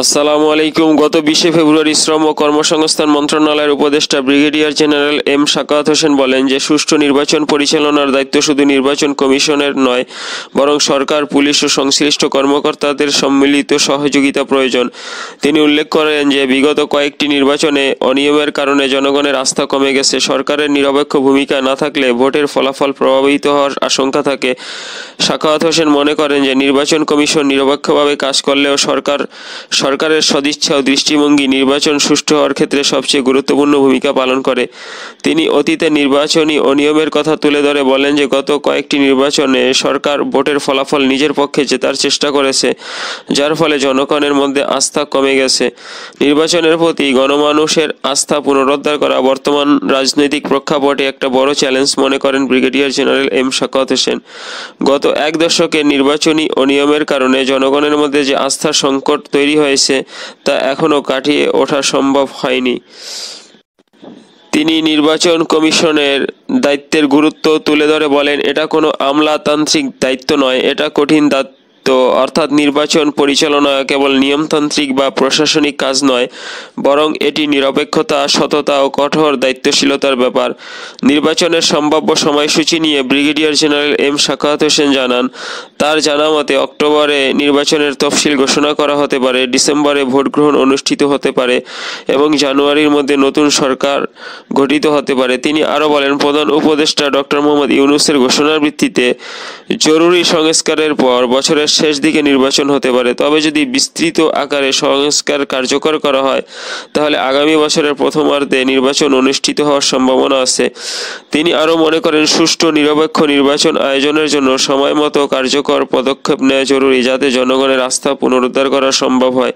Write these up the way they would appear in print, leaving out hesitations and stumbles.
আসসালামু আলাইকুম। গত 20 ফেব্রুয়ারি শ্রম ও কর্মসংস্থান মন্ত্রণালয়ের উপদেষ্টা brigadier general M Sakhawat Hossain বলেন যে সুষ্ঠু নির্বাচন পরিচালনার দায়িত্ব শুধু নির্বাচন কমিশনের নয়, বরং সরকার, পুলিশ ও সংশ্লিষ্ট কর্মকর্তাদের সম্মিলিত সহযোগিতা প্রয়োজন। তিনি উল্লেখ করেন যে বিগত কয়েকটি নির্বাচনে অনিয়মের কারণে জনগণের আস্থা কমে গেছে। সরকারের নিরপেক্ষ ভূমিকা না থাকলে ভোটের ফলাফল প্রভাবিত হওয়ার আশঙ্কা থাকে। সাখাওয়াত হোসেন মনে করেন যে নির্বাচন কমিশন নিরপেক্ষভাবে কাজ করলেও সরকারের সদিচ্ছা ও দৃষ্টিভঙ্গি নির্বাচন সুষ্ঠু হওয়ার ক্ষেত্রে সবচেয়ে গুরুত্বপূর্ণ ভূমিকা পালন করে। তিনি অতীতে নির্বাচনী অনিয়মের কথা তুলে ধরে বলেন যে গত কয়েকটি নির্বাচনে সরকার ভোটের ফলাফল নিজের পক্ষে জেতার চেষ্টা করেছে, যার ফলে জনগণের মধ্যে আস্থা কমে গেছে। নির্বাচনের প্রতি গণমানুষের আস্থা পুনরুদ্ধার করা বর্তমান রাজনৈতিক প্রেক্ষাপটে একটা বড় চ্যালেঞ্জ মনে করেন brigadier general M Sakhawat Hossain. গত এক দশকে নির্বাচনী অনিয়মের কারণে জনগণের মধ্যে যে আস্থার সংকট তৈরি হয়েছে তা এখনো কাটিয়ে ওঠা সম্ভব হয়নি। তিনি নির্বাচন কমিশনের দায়িত্বের গুরুত্ব তুলে ধরে বলেন, এটা কোনো আমলাতান্ত্রিক দায়িত্ব নয়, এটা কঠিন দায়িত্ব। অর্থাৎ নির্বাচন পরিচালনা কেবল নিয়মতান্ত্রিক বা প্রশাসনিক কাজ নয়, বরং এটি নিরপেক্ষতা, সততা ও কঠোর দায়িত্বশীলতার ব্যাপার। নির্বাচনের সম্ভাব্য সময়সূচি নিয়ে brigadier general M Sakhawat Hossain জানান, তার জানা মতে অক্টোবরে নির্বাচনের তফসিল ঘোষণা করা হতে পারে, ডিসেম্বরে ভোট গ্রহণ অনুষ্ঠিত হতে পারে এবং জানুয়ারির মধ্যে নতুন সরকার গঠিত হতে পারে। তিনি আরও বলেন, প্রধান উপদেষ্টা ডক্টর মোহাম্মদ ইউনূসের ঘোষণার ভিত্তিতে জরুরি সংস্কারের পর বছরের শেষ দিকে নির্বাচন হতে পারে। তবে যদি বিস্তৃত আকারে সংস্কার কার্যকর করা হয় তাহলে আগামী বছরের প্রথমার্ধে নির্বাচন অনুষ্ঠিত হওয়ার সম্ভাবনা আছে। তিনি আরও মনে করেন, সুষ্ঠু নিরপেক্ষ নির্বাচন আয়োজনের জন্য সময়মতো কার্যকর পদক্ষেপ নেওয়া জরুরি, যাতে জনগণের আস্থা পুনরুদ্ধার করা সম্ভব হয়।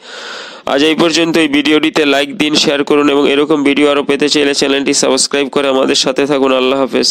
আজ এই পর্যন্ত। এই ভিডিওটিতে লাইক দিন, শেয়ার করুন এবং এরকম ভিডিও আরও পেতে চাইলে চ্যানেলটি সাবস্ক্রাইব করে আমাদের সাথে থাকুন। আল্লাহ হাফেজ।